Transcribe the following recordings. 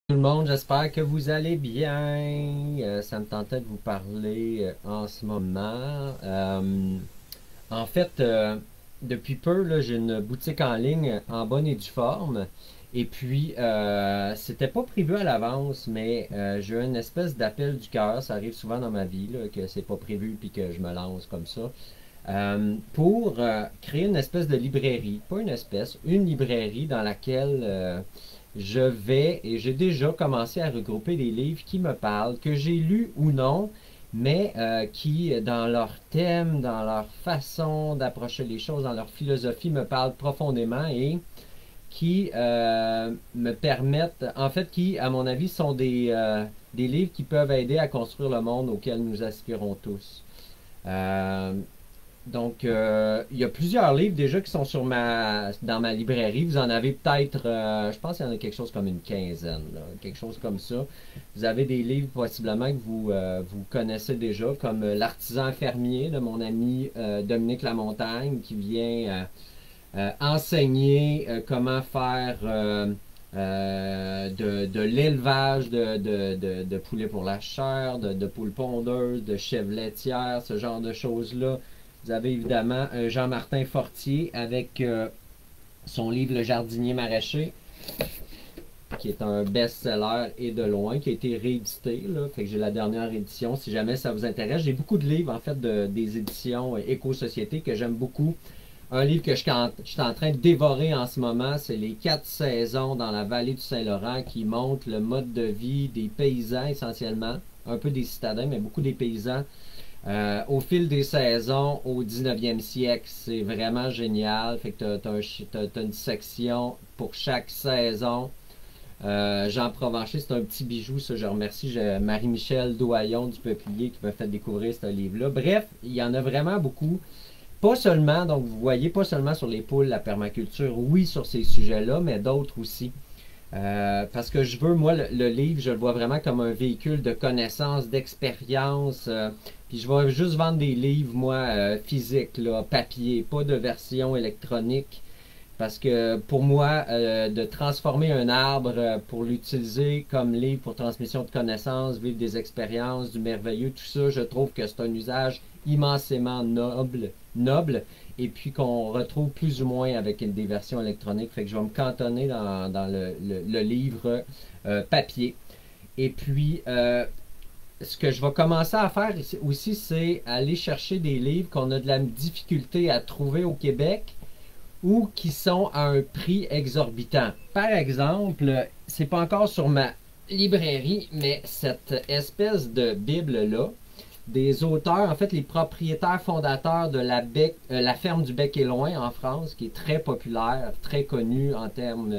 Tout le monde, j'espère que vous allez bien. Ça me tentait de vous parler en ce moment. En fait, depuis peu, là, j'ai une boutique en ligne en bonne et due forme. Et puis, c'était pas prévu à l'avance, mais j'ai eu une espèce d'appel du cœur. Ça arrive souvent dans ma vie, là, que c'est pas prévu puis que je me lance comme ça. Pour créer une espèce de librairie, pas une espèce, une librairie dans laquelle je vais et j'ai déjà commencé à regrouper des livres qui me parlent, que j'ai lus ou non, mais qui, dans leur thème, dans leur façon d'approcher les choses, dans leur philosophie, me parlent profondément et qui me permettent, en fait, qui, à mon avis, sont des livres qui peuvent aider à construire le monde auquel nous aspirons tous. Euh, il y a plusieurs livres déjà qui sont dans ma librairie. Vous en avez peut-être, je pense qu'il y en a quelque chose comme une quinzaine, là, quelque chose comme ça. Vous avez des livres possiblement que vous connaissez déjà, comme L'artisan fermier de mon ami Dominique Lamontagne, qui vient enseigner comment faire de l'élevage de poulets pour la chair, de poules pondeuses, de chèvres laitières, ce genre de choses-là. Vous avez évidemment Jean-Martin Fortier avec son livre Le jardinier maraîcher, qui est un best-seller et de loin, qui a été réédité. Là, fait que j'ai la dernière édition. Si jamais ça vous intéresse, j'ai beaucoup de livres en fait des éditions Éco-Société que j'aime beaucoup. Un livre que je suis en train de dévorer en ce moment, c'est Les 4 saisons dans la vallée du Saint-Laurent, qui montre le mode de vie des paysans essentiellement, un peu des citadins, mais beaucoup des paysans au fil des saisons au 19e siècle. C'est vraiment génial. Fait que t'as une section pour chaque saison. Jean Provencher, c'est un petit bijou, ça je remercie Marie-Michel Doyon du Peuplier qui m'a fait découvrir ce livre-là. Bref, il y en a vraiment beaucoup. Pas seulement, donc vous voyez, pas seulement sur les poules, la permaculture, oui sur ces sujets-là, mais d'autres aussi. Parce que je veux, moi, le livre, je le vois vraiment comme un véhicule de connaissances, d'expérience. Puis je vais juste vendre des livres, moi, physiques, là, papier, pas de version électronique. Parce que pour moi, de transformer un arbre pour l'utiliser comme livre pour transmission de connaissances, vivre des expériences, du merveilleux, tout ça, je trouve que c'est un usage immensément noble, et puis qu'on retrouve plus ou moins avec des versions électroniques. Fait que je vais me cantonner dans le livre papier. Et puis, ce que je vais commencer à faire aussi, c'est aller chercher des livres qu'on a de la difficulté à trouver au Québec ou qui sont à un prix exorbitant. Par exemple, c'est pas encore sur ma librairie, mais cette espèce de Bible-là, des auteurs, en fait, les propriétaires fondateurs de la ferme du Bec et Loin en France, qui est très populaire, très connue en termes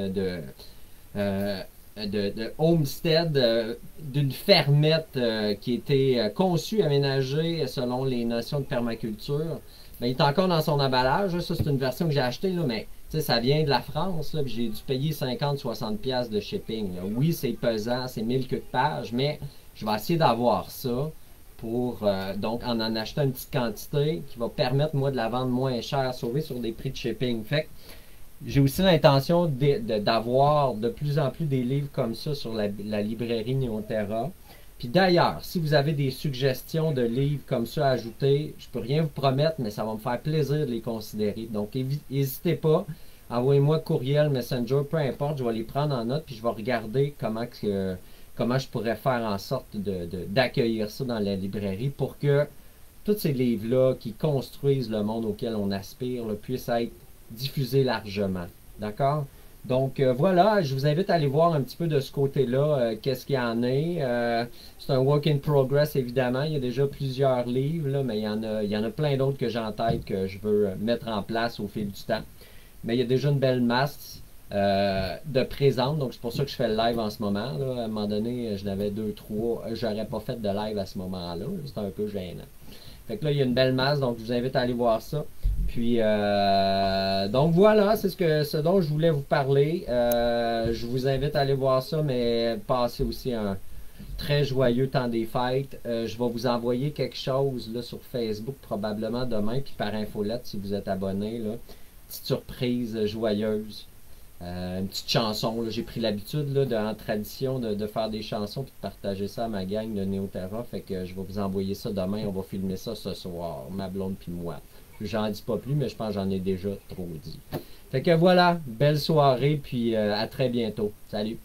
euh, de homestead, d'une fermette qui a été conçue, aménagée selon les notions de permaculture. Ben, il est encore dans son emballage. Ça, c'est une version que j'ai achetée, là, mais ça vient de la France. J'ai dû payer 50-60$ de shipping. Là. Oui, c'est pesant, c'est 1000 que de pages, mais je vais essayer d'avoir ça pour donc en acheter une petite quantité qui va permettre, moi, de la vendre moins cher, sauver sur des prix de shipping. Fait que j'ai aussi l'intention d'avoir de plus en plus des livres comme ça sur la librairie Neoterra. Puis d'ailleurs, si vous avez des suggestions de livres comme ça à ajouter, je peux rien vous promettre, mais ça va me faire plaisir de les considérer. Donc n'hésitez pas, envoyez-moi courriel, messenger, peu importe, je vais les prendre en note, puis je vais regarder comment je pourrais faire en sorte d'accueillir ça dans la librairie pour que tous ces livres-là qui construisent le monde auquel on aspire là, puissent être diffusés largement. D'accord? Donc voilà, je vous invite à aller voir un petit peu de ce côté-là, qu'est-ce qu'il y en est. C'est un work in progress, évidemment. Il y a déjà plusieurs livres, là, mais il y en a plein d'autres que j'ai en tête que je veux mettre en place au fil du temps. Mais il y a déjà une belle masse de présente, donc c'est pour ça que je fais le live en ce moment. Là. À un moment donné, je n'avais deux, trois. J'aurais pas fait de live à ce moment-là. C'était un peu gênant. Fait que là, il y a une belle masse, donc je vous invite à aller voir ça. Puis, donc voilà, c'est ce dont je voulais vous parler. Je vous invite à aller voir ça, mais passez aussi un très joyeux temps des fêtes. Je vais vous envoyer quelque chose là, sur Facebook probablement demain, puis par infolette si vous êtes abonné. Là. Petite surprise joyeuse. Une petite chanson. J'ai pris l'habitude, en tradition, de faire des chansons et de partager ça à ma gang de Néoterra. Fait que je vais vous envoyer ça demain. On va filmer ça ce soir, ma blonde puis moi. J'en dis pas plus, mais je pense que j'en ai déjà trop dit. Fait que voilà, belle soirée, puis à très bientôt. Salut!